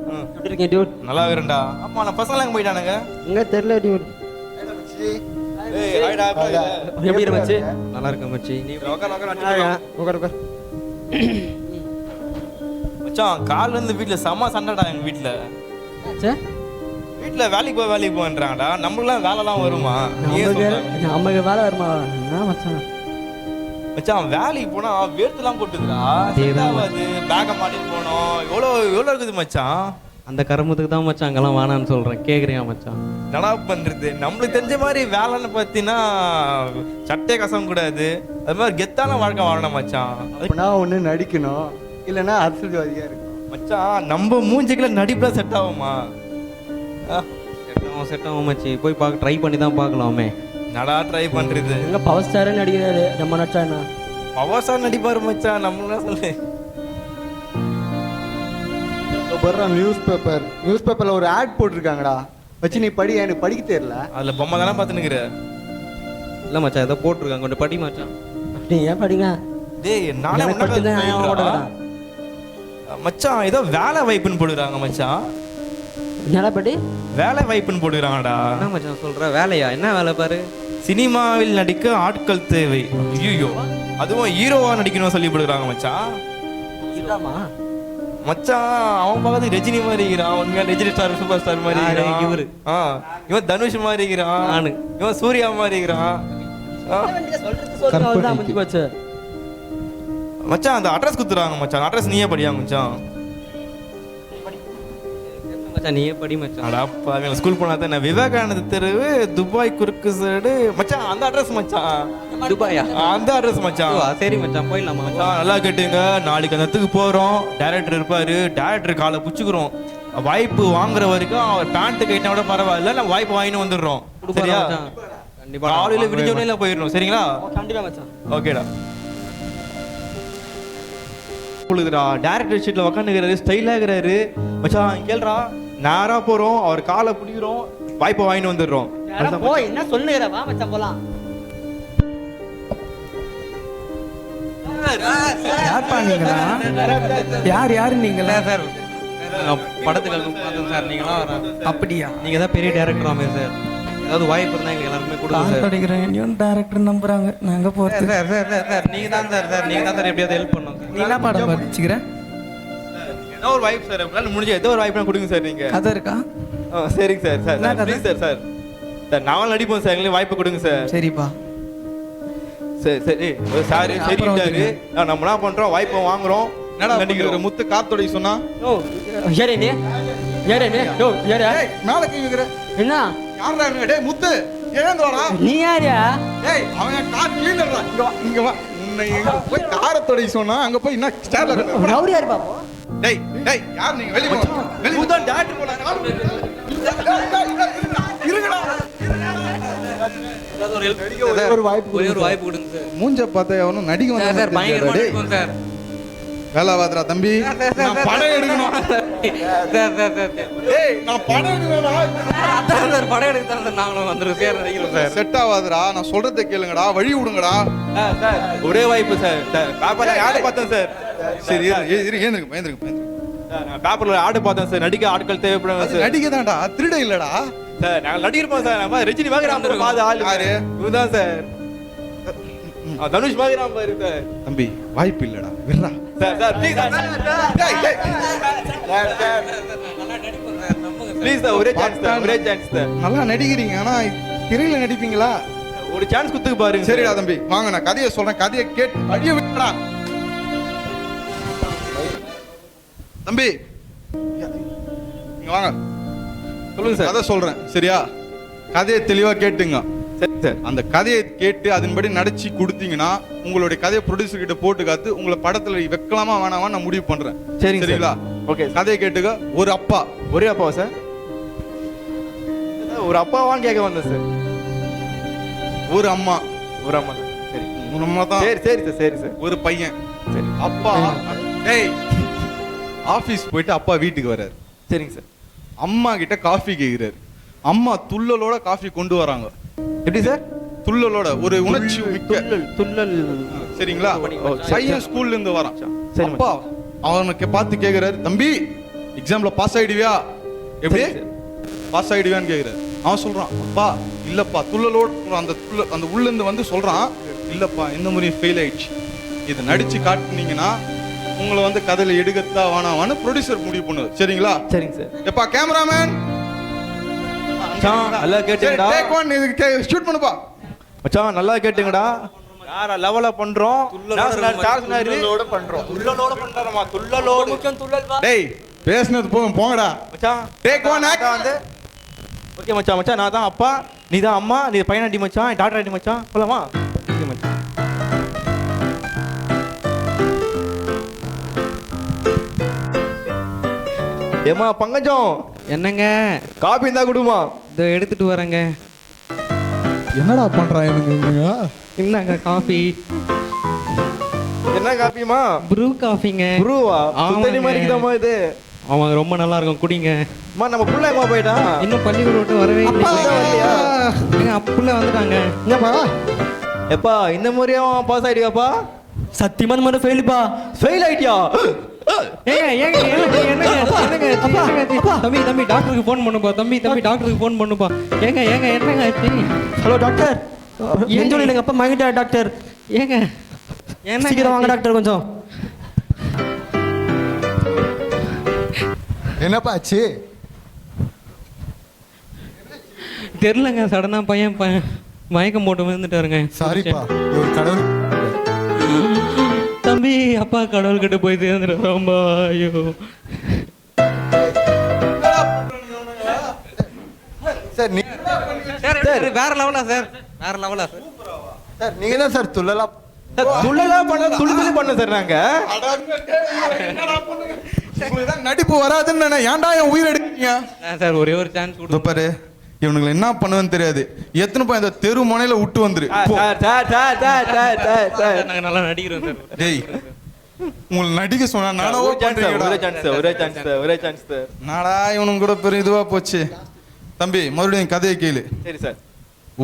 எப்படி இருக்கீங்க டியூட்? நல்லா இருக்கேன்டா. ஆமா நான் பசங்க எங்க போயிட்டானுங்க? எங்க தெரியல டியூட். ஏய் ஹாய்டா. எப்படி இருக்க மச்சி? நல்லா இருக்க மச்சி. நீ உட்கார். மச்சான் கால்ல இருந்து வீட்ல செம சண்டைடா எங்க வீட்ல. சே வீட்ல வேலைக்கு போன்றாங்கடா. நம்மளும் வேலைலாம் வருமா? நமக்கு வேலை வருமா? என்ன மச்சான்? மச்சான் வேலைக்கு போனா வேர்த்துலாம் கொட்டுதுடா. அது பேக்க மாட்டிட்டு போனோம். எவ்வளோ இருக்குது மச்சான்? அந்த கருமத்துக்கு தான் மச்சான் அங்கெல்லாம் வேணான்னு சொல்றேன். கேக்குறியா மச்சான்? என்னடா பண்றது? நம்மளுக்கு தெரிஞ்ச மாதிரி வேலைன்னு பார்த்தீங்கன்னா சட்டை கசம் கூடாது. அது மாதிரி கெத்தான வாழ்க்கை வாழணும் மச்சான். அதுக்குன்னா ஒன்று நடிக்கணும், இல்லைன்னா அரசியல்வாதியா இருக்கும். மச்சான் நம்ம மூஞ்சிக்கெல்லாம் நடிப்புலாம் செட் ஆகுமா? செட் ஆகும் மச்சி. போய் பார்க்க ட்ரை பண்ணி தான் பார்க்கலாமே. நடா ட்ரை பண்றது. எங்க பவர் ஸ்டாரே நடிக்கிறாரு நம்ம நடிச்சா என்ன? பவர் ஸ்டார் நடிப்பாரு மச்சான். நம்மளாம் சொல்லு. நியூஸ் பேப்பர்ல ஒரு ஆட் போட்டிருக்காங்கடா. வச்சு நீ படி. எனக்கு படிக்க தெரியல. அதுல பொம்மை தானே பார்த்துனுக்குற? இல்லை மச்சான் ஏதோ போட்டிருக்காங்க, கொஞ்சம் படி மச்சான். அப்படி ஏன் படிங்க? டேய் நானே மச்சான் ஏதோ வேலை வாய்ப்புன்னு போடுறாங்க மச்சான். என்னடா படி? வேலை வாய்ப்புன்னு போடுறாங்கடா. என்ன மச்சான் சொல்ற? வேலையா? என்ன வேலை பாரு? சினிமாவில் நடிக்க ஆட்கள் தேவை. ஐயோ அதுவும் ஹீரோவா நடிக்கணும் சொல்லி போடுறாங்க மச்சான். மச்சான் அவன் பார்த்து ரஜினி மாதிரி இருக்கிறான். உண்மையா ரஜினி ஸ்டார் சூப்பர் ஸ்டார் மாதிரி இருக்கிறான். இவன் தனுஷ் மாதிரி இருக்கிறான். இவன் சூர்யா மாதிரி இருக்கிறான். மச்சான் அந்த அட்ரஸ் குத்துறாங்க மச்சான். அட்ரஸ் நீயே படியா மச்சான்? நீயே படி மச்சான். அடப்பா ஸ்கூல் போனா தான் விவேகானந்த தெருவு துபாய் குறுக்கு சைடு மச்சான். அந்த அட்ரஸ் மச்சான். துபாயா? அந்த அட்ரஸ் மச்சான். சரி மச்சான் போயிடலாமா மச்சான்? நல்லா கேட்டுங்க. நாளைக்கு அந்த இடத்துக்கு போறோம். டைரக்டர் இருப்பாரு. டைரக்டர் காலை புடிச்சுக்கிறோம். வாய்ப்பு வாங்குற வரைக்கும் அவர் பேண்ட் கைட்டா கூட பரவாயில்ல. நம்ம வாய்ப்பு வாங்கிட்டு வந்துடுறோம். சரியா? கண்டிப்பா காலையில விடிஞ்சோடனே போயிடணும். சரிங்களா? கண்டிப்பா மச்சான். ஓகேடா. பொழுதுடா டைரக்டர் ஷீட்ல உக்காந்துக்கிறாரு. ஸ்டைலா இருக்கிறாரு மச்சான். கேள்றா நேரா போறோம். அவர் காலை பிடிக்கிறோம். வாய்ப்பை வாங்கிட்டு வந்துடுறோம். என்ன சொல்லுகிற? வா மச்சான் போலாம். யார் நீங்களா சார்? படத்துக்கு பார்த்தோம் சார். நீங்களாம் வர அப்படியா? நீங்க தான் பெரிய டைரக்டராமே சார். ஏதாவது வாய்ப்பு இருந்தா எங்களுக்கு எல்லாருமே கொடுங்க சார். படிக்கிறேன் டைரக்டர் நம்புறாங்க. நாங்க போறது சார் சார் சார் சார் நீங்க தான் சார் எப்படியாவது ஹெல்ப் பண்ணுங்க. நீ என்ன படம் படிச்சுக்கிறேன்? ஏதோ ஒரு வாய்ப்பு சார். உங்களால முடிஞ்ச ஏதோ ஒரு வாய்ப்பு கொடுங்க சார். நீங்க கதை இருக்கா? சரிங்க sir. Sir please sir. Sir sir நானும் நடிப்போம் சார். எங்களுக்கு வாய்ப்பு கொடுங்க சார். சரிப்பா. சரி சரி சார். சரிட்டாரு. நம்ம என்ன பண்றோம்? வாய்ப்பை வாங்குறோம். நடிக்கிற முத்து காத்தோட சொன்னா மேல கை வைக்கிற என்ன? யாரா இவங்க? டேய் முத்து ஏந்தோடா. நீ யாரியா? டேய் அவன் கார் கீழறா. இங்க வா. உன்னை எங்க போய் காரத்தோட சொன்னா அங்க போய் என்ன ஸ்டார்ல ரவுடி யார் பாப்போ? டேய் டேய் யார் நீங்க? வெளிய போ. வெளிய போ. டாக்டர் போறாங்க. இருங்கடா. ஒரு வாய்ப்பு கொடுங்க சார். மூஞ்ச பார்த்தா அவனும் நடிக்க வந்தா சார். பயங்கரமா இருக்கும் சார். வேலாவாதரா தம்பி. நான் படம் எடுக்கணும் சார் சார் சார். ஏய் நான் படம் எடுக்கணும்டா. அதான் சார் படம் எடுக்க தான் நாங்களும் வந்துரும் சார். நடிக்கிறோம் சார். செட் ஆவாதரா. நான் சொல்றதை கேளுங்கடா. வழி விடுங்கடா. சார் ஒரே வாய்ப்பு சார். சார் பேப்பர்ல ஆடு பார்த்தேன் சார். சரி ஏந்திருக்கு பயந்துருக்கு. நான் பேப்பர்ல ஆடு பார்த்தேன் சார். நடிக்க ஆட்கள் தேவைப்படுறாங்க சார். நடிக்க தான்டா. திருட இல்லடா. சார் நாங்க நடிக்கிறோம் சார். நம்ம ரஜினி வாங்குறாங்க பாது ஆளு யாரு? இவதான் சார். தனுஷ் வாங்குறான் பாரு சார். தம்பி வாய்ப்பு இல்லடா. விடுறா. Sir sir please sir. Please sir ஒரே சான்ஸ் சார். நல்லா நடிக்கிறீங்க. ஆனா திரையில நடிப்பீங்களா? ஒரு சான்ஸ் குத்துக்கு பாருங்க. சரிடா தம்பி வாங்க. நான் கதையை சொல்றேன். கதையை கேட்டு வழிய விடுறா. தம்பி நீங்க வாங்க. சொல்லுங்க சார். கதை சொல்றேன் சரியா? கதையை தெளிவா கேட்டுங்க. சரி சார். அந்த கதையை கேட்டு அதன்படி நடிச்சு கொடுத்தீங்கன்னா உங்களுடைய கதையை ப்ரொடியூசர் கிட்ட போட்டு காத்து உங்களை படத்துல வைக்கலாமா வேணாமா நான் முடிவு பண்றேன். சரிங்களா? ஓகே. கதையை கேட்டுக்க. ஒரு அப்பா. ஒரே அப்பாவா சார்? ஒரு அப்பாவான்னு கேட்க வந்தேன் சார். ஒரு அம்மா. ஒரு அம்மா. சரி ஒரு அம்மா தான். சரி சரி சார். சரி சார். ஒரு பையன். சரி. அப்பா டேய் ஆபீஸ் போயிட்டு அப்பா வீட்டுக்கு வர்றாரு. சரிங்க சார். அம்மா கிட்ட காஃபி கேக்குறாரு. அம்மா துள்ளலோட காஃபி கொண்டு வராங்க. எப்படி சார்? துள்ளலோட ஒரு உணர்ச்சி மிக்க துள்ளல். சரிங்களா? பையன் ஸ்கூல்ல இருந்து வரான். அப்பா அவனுக்கு பார்த்து கேக்குறாரு. தம்பி எக்ஸாம்ல பாஸ் ஆயிடுவியா? எப்படி பாஸ் ஆயிடுவியான்னு கேக்குறாரு. அவன் சொல்றான், அப்பா இல்லப்பா, துள்ளலோடு அந்த உள்ள இருந்து வந்து சொல்றான், இல்லப்பா இந்த முறை ஃபெயில் ஆயிடுச்சு, இது நடிச்சு காட்டுனீங்கன்னா உங்களை வந்து கதையில எடுக்கத்தா வேணாவான்னு ப்ரொடியூசர் முடிவு பண்ணுது. சரிங்களா? சரிங்க சார். எப்பா கேமராமேன் மச்சான் நல்லா கேட்டுங்கடா. டேக் 1 இதுக்கு ஷூட் பண்ணுப்பா. மச்சான் நல்லா கேட்டுங்கடா. யார லெவல பண்றோம்? துள்ளலோட பண்றோம். துள்ளலோட பண்றோமா? துள்ளலோட முக்கியம் துள்ளல் வா. டேய் பேசுனது போங்கடா. மச்சான் டேக் 1 ஆக்ட் வந்து ஓகே மச்சான். மச்சான் நான் தான் அப்பா, நீ தான் அம்மா, நீ பையன் அடி மச்சான், டாக்டர் அடி மச்சான். போலாமா? ஓகே மச்சான். ஏமா பங்கஜம் என்னங்க? காபி இருந்தா குடுமா. இதோ எடுத்துட்டு வரேங்க. என்னடா பண்றான் எனக்கு? இந்தாங்க காஃபி. என்ன காபிமா? ப்ரூ காஃபிங்க. ப்ரூவா? ஆமாங்க. சுத்தனி மாதிரி இருக்குதாமா இது? ஆமாங்க, ரொம்ப நல்லா இருக்கும், குடிங்க. அம்மா நம்ம புள்ள எங்க போயிட்டா? இன்னும் பள்ளிக்கூடம் விட்டு வரவே இல்லை. வரலையா? ஏங்க அப்புள்ள வந்துட்டாங்க. என்னப்பா? எப்பா இந்த முறையும் பாஸ் ஆயிடுவாப்பா? சத்தியமா இந்த மாதிரி ஃபெயிலுப்பா. ஃபெயில் ஆயிட்டியா? தம்பி டாக்டருக்கு ஃபோன் பண்ணுப்பா. தம்பி டாக்டருக்கு ஃபோன் பண்ணுப்பா. ஏங்க என்னங்க ஆச்சு? ஹலோ டாக்டர், என் எங்க அப்பா மயங்கிட்டார் டாக்டர். ஏங்க என்ன சீக்கிரம் வாங்க டாக்டர் கொஞ்சம். என்னப்பா ஆச்சு? தெரியலங்க, சடனா பையன் மயக்கம் போட்டு வந்துட்டாருங்க. சாரிப்பா, ஒரு கடவுள். தம்பி அப்பா கடவுள் கிட்ட போய் சேர்ந்துட்டு ரொம்ப ஐயோ. சார் வேற லெவலா சார், வேற லெவலா சார். சார் நீங்க தான் சார் துள்ளலாம் துள்ளலா பண்ண துள்ளி பண்ண சார் நாங்க. உங்களுக்கு தான் நடிப்பு வராதுன்னு ஏன்டா என் உயிர் எடுக்கிறீங்க? சார் ஒரே ஒரு சான்ஸ் கொடுத்து பாரு, இவனுங்களை என்ன பண்ணுவேன்னு தெரியாது. எத்தனை போய் அந்த தெரு முனையில விட்டு வந்துரு. நாங்க நல்லா நடிக்கிறோம் சார். டேய் உங்களை நடிக்க சொன்னா நானவோ பண்றீங்கடா. ஒரே சான்ஸ் சார். நாடா இவனுங்க கூட பெரிய இதுவா போச்சு. தம்பி மறுபடியும் கதையை கேளு. சரி சார்.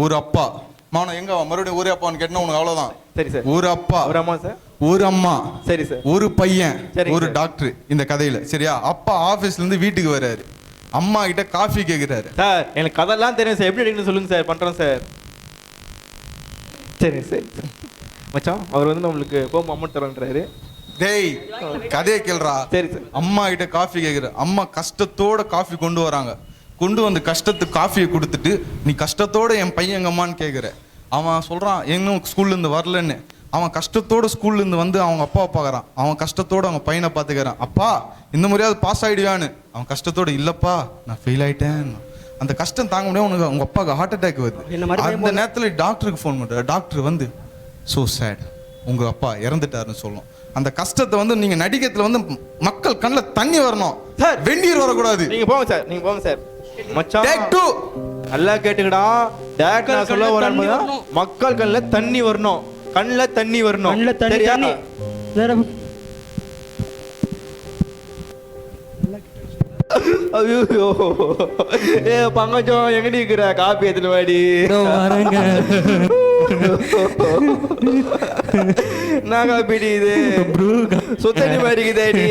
ஒரு அப்பா மாவன எங்க மறுபடியும் ஒரே அப்பான்னு கேட்டா உனக்கு அவ்வளவுதான். சரி சார். ஒரு அப்பா, ஒரு அம்மா சார், ஒரு அம்மா, சரி சார், ஒரு பையன், சரிங்க ஒரு சார். டாக்டர். இந்த கதையில சரியா? அப்பா ஆபீஸ்ல இருந்து வீட்டுக்கு வராரு, அம்மா கிட்ட காஃபி கேக்குறாரு. சார் எனக்கு கதெல்லாம் தெரியும் சார், எப்படி எடுக்கணும்னு சொல்லுங்க சார், பண்றோம் சார். சரி சரி மச்சான், அவர் வந்து நம்மளுக்கு போகும் அமௌண்ட் தரன்றாரு. டேய் கதையை கேளுடா. சரி சார். அம்மா கிட்ட காஃபி கேக்குற, அம்மா கஷ்டத்தோட காஃபி கொண்டு வராங்க. கொண்டு வந்து கஷ்டத்துக்கு காஃபியை கொடுத்துட்டு, நீ கஷ்டத்தோட என் பையன் எங்கம்மான்னு கேட்குற. அவன் சொல்றான் இன்னும் ஸ்கூல்ல இருந்து வரலன்னு. அவன் கஷ்டத்தோட ஸ்கூல்ல இருந்து வந்து அவங்க அப்பாவை பார்க்கறான். அவன் கஷ்டத்தோட அவங்க பையனை பார்த்துக்கிறான். அப்பா இந்த முறையாவது பாஸ் ஆயிடுவான்னு. அவன் கஷ்டத்தோட இல்லப்பா நான் ஃபெயில் ஆயிட்டேன். அந்த கஷ்டம் தாங்க முடியாது, உனக்கு உங்க அப்பாவுக்கு ஹார்ட் அட்டாக் வருது. அந்த நேரத்துல டாக்டருக்கு ஃபோன் பண்ற. டாக்டர் வந்து சோ சேட், உங்க அப்பா இறந்துட்டாருன்னு சொல்லும். அந்த கஷ்டத்தை வந்து நீங்க நடிக்கிறதுல வந்து மக்கள் கண்ணில் தண்ணி வரணும் சார், வெந்நீர் வரக்கூடாது. நீங்க போங்க சார், நீங்க போங்க சார். மச்சான் டேக் 2 நல்லா கேட்டுக்கடா. டேக் நான் சொல்ல வரேன், மக்கள் கண்ணில் தண்ணி வரணும், கண்ணில் தண்ணி வரணும். சரியா? ஐயோ ஏ பங்கஜம் எங்கடி இருக்கிற? காப்பி எடுத்துட்டு வாடி. வரேங்க. நான் காப்பிடி இது சுத்தனி மாதிரிக்குதாடி.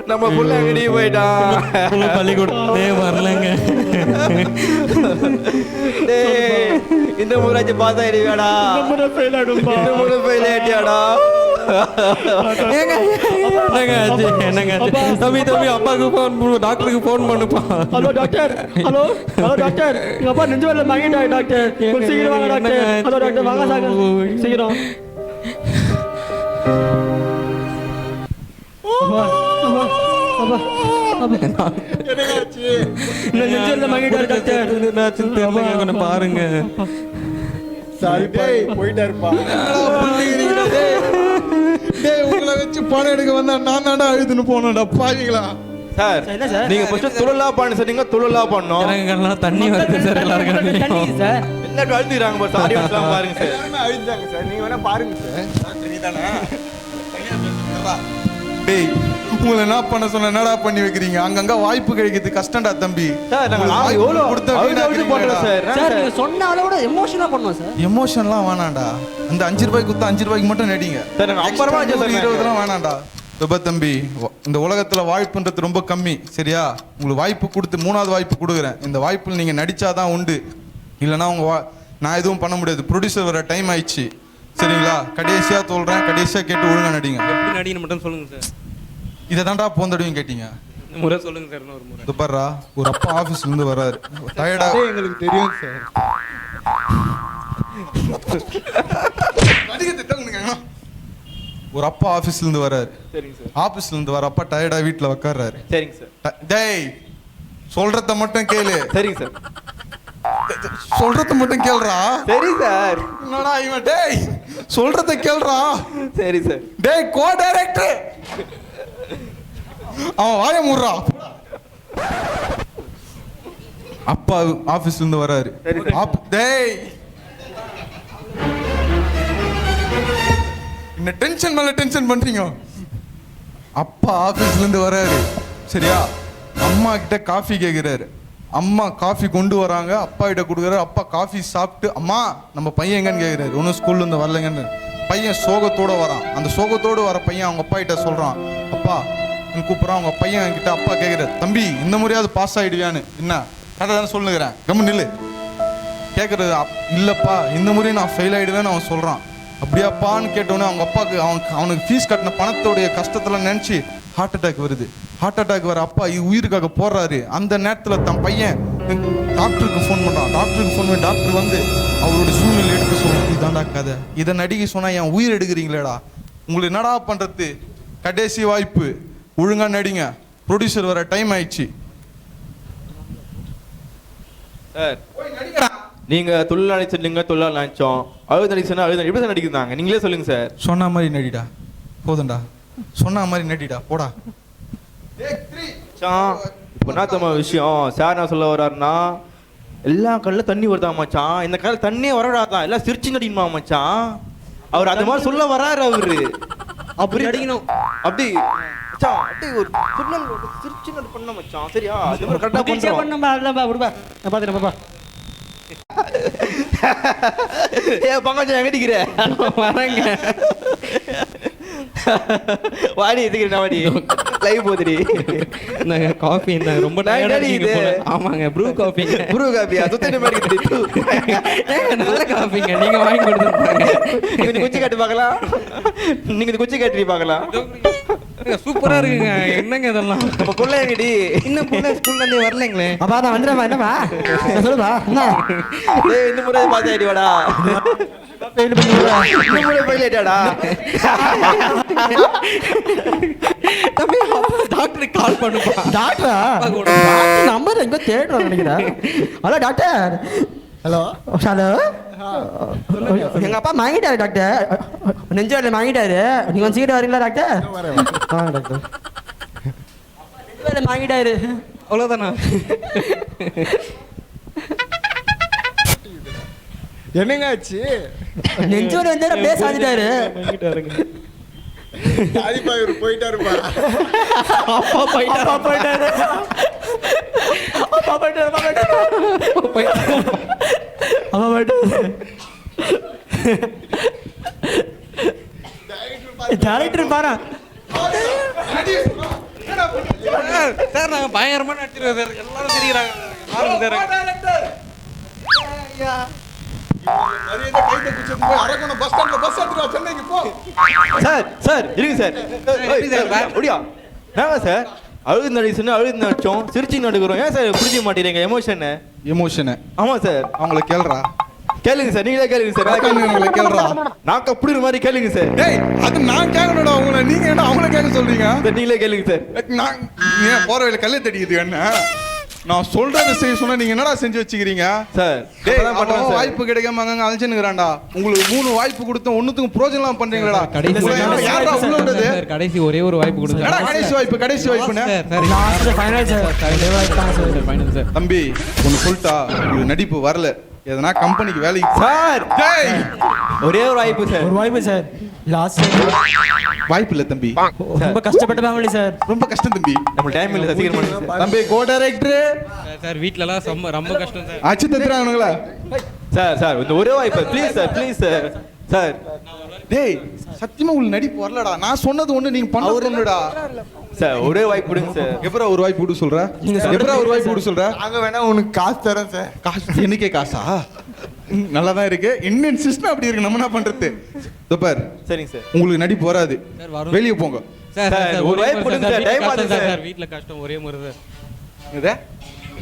நம்ம புள்ள எங்கடி போயிட்டான்? பள்ளிக்கூடத்தே வரலங்க. இந்த முறைச்சு பாஸ் ஆயிடுவியாடா? இந்த முறை ஃபெயில் ஆயிட்டியாடா? என்னங்க தம்பி அப்பாவுக்கு ஃபோன், டாக்டருக்கு ஃபோன் பண்ணுப்பா. ஹலோ டாக்டர், ஹலோ டாக்டர், எங்க அப்பா நெஞ்சு வரல மயங்கிட்டாரு டாக்டர். சீக்கிரம் வாங்க டாக்டர். ஹலோ டாக்டர் வாங்க சாங்க சீக்கிரம். பாருங்க. போயிட்டாருப்பா. உங்களை வச்சு படம் எடுக்க வந்தா நான் தான்டா அழுதுன்னு போனேன்டா பாவிங்களா. சார் நீங்க ஃபர்ஸ்ட் துளலா பண்ண சொன்னீங்க, துளலா பண்ணோம். எனக்கெல்லாம் தண்ணி வருது சார். எல்லாருக்கும் சார் எல்லாரும் அழுதுறாங்க பாரு. சாரி எல்லாம் பாருங்க சார். எல்லாருமே அழுதாங்க சார். நீங்க வேணா பாருங்க சார். சரிதானே? டேய் உங்களை என்ன பண்ண சொன்ன, என்னடா பண்ணி வைக்கிறீங்க? அங்கங்க வாய்ப்பு கிடைக்கிறது கஷ்டம்டா தம்பி. சார் நாங்க வாய்ப்பு எவ்வளவு கொடுத்தா அழுது பண்றோம் சார். சார் நீங்க சொன்ன அளவோட எமோஷனா பண்ணுவோம் சார். எமோஷன்லாம் வேணாம்டா. அந்த 5 ரூபாய்க்கு கொடுத்தா 5 ரூபாய்க்கு மட்டும் நடிங்க. சார் நாங்க அப்புறமா Extra 20 ரூபா வேணாம்டா. விப தம்பி, இந்த உலகத்துல வாய்ப்புன்றது ரொம்ப கம்மி, சரியா? உங்களுக்கு வாய்ப்பு கொடுத்து 3வது வாய்ப்பு கொடுக்குறேன். இந்த வாய்ப்பில் நீங்க நடிச்சாதான் உண்டு, இல்லைன்னா நான் எதுவும் பண்ண முடியாது. ப்ரொடியூசர் வர டைம் ஆயிடுச்சு, சரிங்களா? கடைசியா சொல்றேன், கடைசியா கேட்டு ஒழுங்கா நடிங்க. எப்படி நடின்னு மட்டும் சொல்லுங்க சார். இதை தான்டா போந்தடியும் கேட்டீங்க. இந்த முறை சொல்லுங்க சார், இன்னொரு முறை. இது பாருடா, ஒரு அப்பா ஆபீஸ்ல இருந்து வர்றாரு, டயர்டா. எங்களுக்கு தெரியும் சார். ஒரு அப்பா ஆபீஸ்ல இருந்து வர்றாரு. சரிங்க சார். ஆபீஸ்ல இருந்து வர அப்பா டயர்டா வீட்டுல உட்கார்றாரு. சரிங்க சார். டேய், சொல்றத மட்டும் கேளு. சரிங்க சார். சொல்றத மட்டும் கேளுடா. சரி சார். என்னடா இவன்? டேய், சொல்றத கேளுடா. சரி சார். டேய், கோ டைரக்டர், அவன் வாய மூடுறா. அப்பா ஆபீஸ்ல இருந்து வராரு. டேய், என்ன டென்ஷன் மேல டென்ஷன் பண்றீங்க? அப்பா ஆபீஸ்ல இருந்து வராரு, சரியா? அம்மா கிட்ட காஃபி கேக்குறாரு. அம்மா காஃபி கொண்டு வராங்க, அப்பா கிட்ட கொடுக்குறாரு. அப்பா காஃபி சாப்பிட்டு, அம்மா நம்ம பையன் எங்கன்னு கேக்குறாரு. ஒன்னும் ஸ்கூல்ல இருந்து வரலங்கன்னு. பையன் சோகத்தோட வரான். அந்த சோகத்தோடு வர பையன் அவங்க அப்பா கிட்ட சொல்றான், அப்பா கூப்பிட்றான். அவங்க பையன் கிட்ட அப்பா கேட்குறாரு, தம்பி இந்த முறையாவது பாஸ் ஆகிடுவியான்னு. என்ன கரெக்டாக தானே சொல்லுங்கிறேன், கம்மு நில்லு. கேட்குறது, இல்லைப்பா இந்த முறையும் நான் ஃபெயில் ஆகிடுவேன்னு அவன் சொல்கிறான். அப்படியாப்பான்னு கேட்டோன்னே அவங்க அப்பாவுக்கு அவனுக்கு ஃபீஸ் கட்டின பணத்தோடைய கஷ்டத்தில் நினச்சி ஹார்ட் அட்டாக் வருது. ஹார்ட் அட்டாக் வர அப்பா உயிருக்காக போடுறாரு. அந்த நேரத்தில் தன் பையன் டாக்டருக்கு ஃபோன் பண்ணுறான். டாக்டருக்கு ஃபோன் பண்ணி டாக்டர் வந்து அவரோட சூழ்நிலை எடுக்க சொல்லுவோம். இதுதான்டா கதை, இதை நடிகை சொன்னால் என் உயிர் எடுக்கிறீங்களேடா, உங்களுக்கு என்னடா பண்ணுறது? கடைசி வாய்ப்பு, ஒழுங்கா நடிங்க. ப்ரொடியூசர் வர டைம் ஆயிடுச்சு. சார், நீங்க தொழில் நடிச்சிருந்தீங்க, தொழிலாளர் நினைச்சோம். அழுது நடிச்சுன்னா அழுது எப்படி சார் நடிக்கிறாங்க? நீங்களே சொல்லுங்க சார். சொன்ன மாதிரி நடிடா, போதும்டா. சொன்ன மாதிரி நடிடா, போடா. இப்போ என்ன விஷயம் சார் என்ன சொல்ல வர்றாருன்னா, எல்லா கல்ல தண்ணி வருதா மச்சான், இந்த கல்ல தண்ணியே வரவிடாதான், எல்லாம் சிரிச்சு நடிக்கணுமா மச்சான். அவர் அந்த மாதிரி சொல்ல வராரு. அவரு அப்படி நடிக்கணும். அப்படி அப்படியே ஒரு சிரிச்சு நடி பண்ண மச்சான், சரியா? அது மாதிரி கரெக்டா பண்ணம்பா. இல்லப்பா, விடுப்பா, நான் பாத்துறேன்ப்பா. ஏ பங்கஜம் எங்கடிக்கிற? வரங்க வாடி எதுக்குறா? வாடி லைவ் போதுடி. நாங்க காஃபி இந்த ரொம்ப இது. ஆமாங்க, ப்ரூ காஃபிங்க. ப்ரூ காஃபியா? சுத்தன மாதிரி நல்ல காஃபிங்க, நீங்க வாங்கி கொடுத்துருப்பாங்க. நீங்க குச்சி காட்டி பார்க்கலாம். நீங்க இந்த குச்சி காட்டி பார்க்கலாம். சூப்பரா இருக்குங்க. என்னங்க இதெல்லாம்? அப்ப புள்ள எங்கடி? இன்னும் புள்ள ஸ்கூல்ல இருந்தே வரலங்களே. அப்பா நான் வந்துடுறேன். என்னப்பா சொல்லுப்பா. என்ன டேய், இந்த முறை பாஸ் ஆயிடுவாடா. ஃபெயில் பண்ணிடுறா. இந்த முறை ஃபெயில் ஆயிட்டாடா. தம்பி டாக்டருக்கு கால் பண்ணுப்பா. டாக்டரா? நம்பர் எங்க தேடுறோம் நினைக்கிறேன். Hello doctor. ஹலோ ஹலோ, எங்க அப்பா வாங்கிட்டாரு டாக்டர், நெஞ்சு வேலை வாங்கிட்டாரு. நீங்க கொஞ்சம் சீக்கிரம் வரீங்களா டாக்டர்? வாங்க டாக்டர். நெஞ்சு வேலை வாங்கிட்டாரு. அவ்வளோதானா? என்னங்க ஆச்சு? நெஞ்சு வேலை வந்து அப்படியே சாஞ்சிட்டாரு. சாரிப்பா, இவரு போயிட்டாருப்பா. அப்பா போயிட்டாரு. அப்பா போயிட்டாரு. அப்பா போயிட்டாரு. அப்பா போயிட்டாரு. அப்பா போயிட்டாரு. டைரக்டர் பாரு. சார் நாங்க பயங்கரமா நடிச்சிருக்கோம் சார். எல்லாரும் தெரியுறாங்க. சார் சார் இருங்க சார். முடியா நாங்க சார் அழுது நடிச்சுன்னு அழுது நடிச்சோம், சிரிச்சு நடிக்கிறோம். ஏன் சார் புரிஞ்சிக்க மாட்டேங்கிறீங்க எமோஷனு? ஆமா சார். அவங்கள கேளுடா. கேளுங்க சார், நீங்களே கேளுங்க சார். உங்களை கேளுடா. நாக்க புடிற மாதிரி கேளுங்க சார். டேய், அது நான் கேட்கணும்டா உங்களை. நீங்க என்ன அவங்கள கேட்க சொல்றீங்க? நீங்களே கேளுங்க சார். நான் ஏன் போற வழியில கல்லை தடிக்குது என்ன? நான் சொல்றதை செய்ய சொன்னா நீங்க என்னடா செஞ்சு வச்சுக்கிறீங்க சார்? வாய்ப்பு கிடைக்காம அங்க அழைச்சுன்னுறான்டா. உங்களுக்கு 3 வாய்ப்பு கொடுத்தோம், ஒண்ணுத்துக்கும் பிரோஜனம் பண்றீங்களா? கடைசி ஒரே ஒரு வாய்ப்பு கொடுங்க. கடைசி வாய்ப்பு, கடைசி வாய்ப்புன்னு தம்பி ஒன்னு சொல்லிட்டா, உங்களுக்கு நடிப்பு வரல, எதனா கம்பெனிக்கு வேலைக்கு சார். டேய், ஒரே ஒரு வாய்ப்பு சார். ஒரு வாய்ப்பு சார். லாஸ்ட் வாய்ப்பு இல்ல தம்பி. ரொம்ப கஷ்டப்பட்டு வாங்கல சார். ரொம்ப கஷ்டம் தம்பி. நம்ம டைம் இல்ல, சீக்கிரம் பண்ணுங்க தம்பி. கோ டைரக்டர் சார், வீட்லலாம் ரொம்ப கஷ்டம் சார். அச்சு தத்துறானுங்களா? சார் சார் இந்த ஒரே வாய்ப்பு please sir, please sir. Sir டேய் சத்தியமா உங்களுக்கு நடிப்பு வரலடா. நான் சொன்னது ஒண்ணு, நீங்க பண்ணது ஒண்ணுடா. சார் ஒரே வாய்ப்பு கொடுங்க சார். எப்பரா ஒரு வாய்ப்பு கொடு சொல்ற? எப்பரா ஒரு வாய்ப்பு கொடு சொல்ற? நாங்க வேணா உனக்கு காசு தரேன் சார். காசு என்னைக்கே காசா? நல்லா தான் இருக்கு. இன்னும் சிஸ்டம் அப்படி இருக்கு, நம்ம என்ன பண்றது? பார், சரிங்க சார். உங்களுக்கு நடிப்பு வராது, வெளியே போங்க. சார் ஒரு வாய்ப்பு கொடுங்க சார். டைம் ஆகுது சார். வீட்ல கஷ்டம் ஒரே முறை சார். இது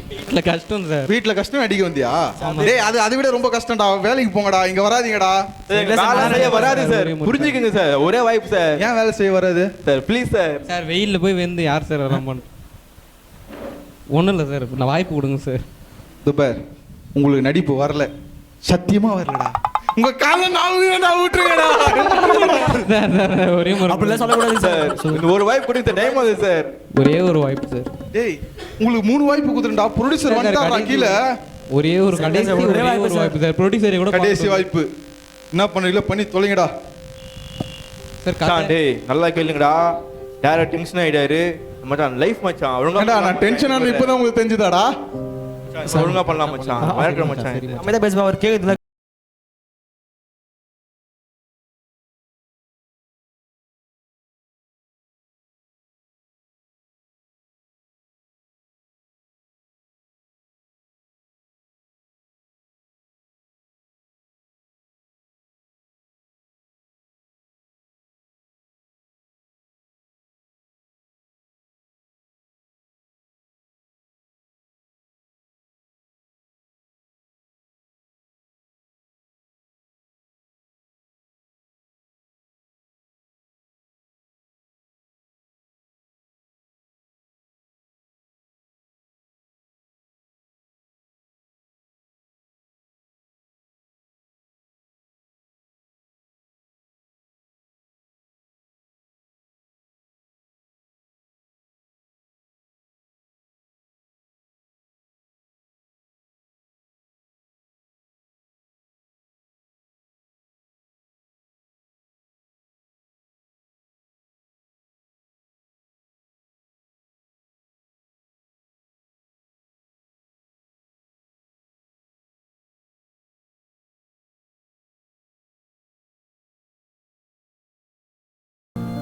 வீட்ல கஷ்டம் சார். வீட்ல கஷ்டம் அடிக்க வந்தியா? டேய் அது அதை விட ரொம்ப கஷ்டம்டா. வேலைக்கு போங்கடா, இங்க வராதீங்கடா. வேலை செய்ய வராது சார். புரிஞ்சுக்கங்க சார். ஒரே வாய்ப்பு சார். ஏன் வேலை செய்ய வராது சார்? Please sir. சார் வெயில்ல போய் வந்து யார் சார் வராம பண்ண? ஒண்ணும் இல்ல சார். நான் வாய்ப்பு கொடுங்க சார். பார், உங்களுக்கு நடிப்பு வரல, சத்தியமா வரலடா. உங்க காலை நான் விட்டுருங்கடா. சார் சார் ஒரே முறை அப்படிலாம் சொல்லக்கூடாது சார். இந்த ஒரு வாய்ப்பு கொடுங்க சார். டைம் ஆகுது சார். ஒரே ஒரு வாய்ப்பு சார். டேய் உங்களுக்கு 3 வாய்ப்பு குடுறேன்டா. ப்ரொடியூசர் வந்தாரா கீழ? ஒரே ஒரு கடைசி ஒரே ஒரு வாய்ப்பு சார். ப்ரொடியூசரை கூட கடைசி வாய்ப்பு. என்ன பண்ணுவீங்களோ பண்ணி தொலைங்கடா. சார் டேய் நல்லா கேளுங்கடா. டேரக்ட் டென்ஷன் ஆயிடாரு மச்சான். லைஃப் மச்சான். ஒழுங்கா நான் டென்ஷன் ஆன இப்பதான் உங்களுக்கு தெரிஞ்சுதாடா? ஒழுங்கா பண்ணலாம் மச்சான். வணக்கம் மச்சான். அமைதியா பேசுவா, அவர் கேக்குதுல.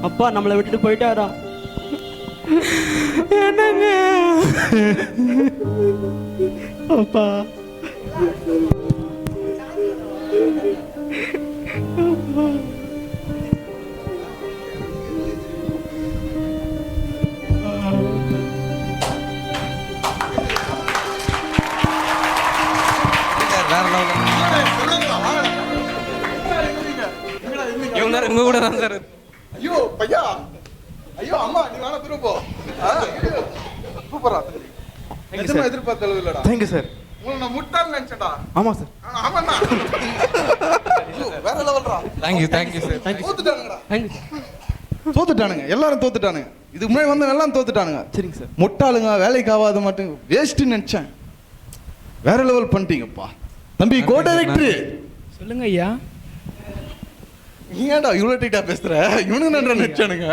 அப்பா நம்மளை விட்டுட்டு போயிட்டாரா? என்னங்க அப்பா? உங்க கூட தான் சார். ஐயோ பையா, ஐயோ அம்மா, நீ வேணா தூர போ. சூப்பரா நிஜமா எதிர்பார்த்தது இல்லடா. Thank you sir. உங்களை நான் முட்டாள் நினைச்சேன்டா. ஆமா சார். ஆமாண்ணா. வேற லெவல்ரா. Thank you sir. தோத்துட்டானுங்கடா. தோத்துட்டானுங்க, எல்லாரும் தோத்துட்டானுங்க. இதுக்கு முன்னாடி வந்து எல்லாம் தோத்துட்டானுங்க. சரிங்க சார். முட்டாளுங்க, வேலைக்கு ஆகாத மாட்டேங்க, வேஸ்ட்னு நினைச்சேன். வேற லெவல் பண்ணிட்டீங்கப்பா தம்பி. கோ டைரக்டர் சொல்லுங்க ஐயா. நீ ஏன்டா இவ்வளோ டைட்டா பேசுற? இவனுக்கு நன்றா நினைச்சானுங்க.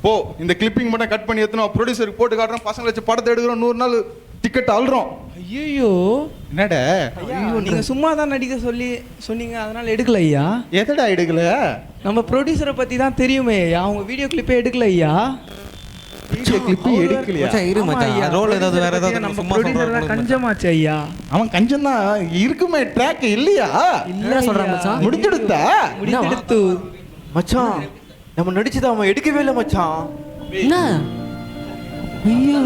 போ, இந்த கிளிப்பிங் மட்டும் கட் பண்ணி எடுத்துனோம், ப்ரொடியூசருக்கு போட்டு காட்டுறோம், பசங்களை வச்சு படத்தை எடுக்கிறோம், 100 நாள் டிக்கெட் அல்றோம். ஐயோ என்னடா நீங்க சும்மா தான் நடிக்க சொன்னீங்க, அதனால எடுக்கல ஐயா. எதடா எடுக்கல? நம்ம ப்ரொடியூசரை பத்தி தான் தெரியுமே ஐயா. அவங்க வீடியோ கிளிப்பே எடுக்கல ஐயா. கிளிப் எடுக்கலையா? மச்சான் இரு மச்சான். ரோல் ஏதாவது வேற ஏதாவது நம்ம சும்மா ப்ரொடியூசர் தான் சொல்றாங்க. கஞ்சமாச்சு ஐயா. அவன் கஞ்சம் தான் இருக்குமே, ட்ராக் இல்லையா? இல்ல சொல்றாங்க மச்சான். முடிஞ்சிடுதா? முடிஞ்செடுத்து மச்சான் நம்ம நடிச்சத அவன் எடுக்கவே இல்லை மச்சான். என்ன ஐயோ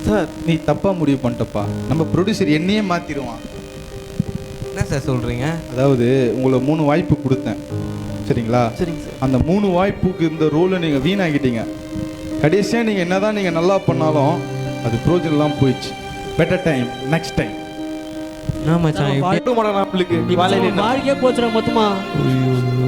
சார் நீ தப்பா முடிவு பண்ணிட்டப்பா. நம்ம ப்ரொடியூசர் என்னையே மாத்திடுவான். என்ன சார் சொல்றீங்க? அதாவது உங்களை 3 வாய்ப்பு கொடுத்தேன், சரிங்களா? சரிங்க சார். அந்த 3 வாய்ப்புக்கு இந்த ரோலை நீங்கள் வீணாக்கிட்டீங்க. கடைசியாக நீங்கள் என்னதான் நீங்கள் நல்லா பண்ணாலும் அது ப்ரோஜனம்லாம் போயிடுச்சு. Better time, next time. என்ன மச்சான் இப்படி நம்மளுக்கு வாழ்க்கையே போச்சுடா மொத்தமா. ஐயோ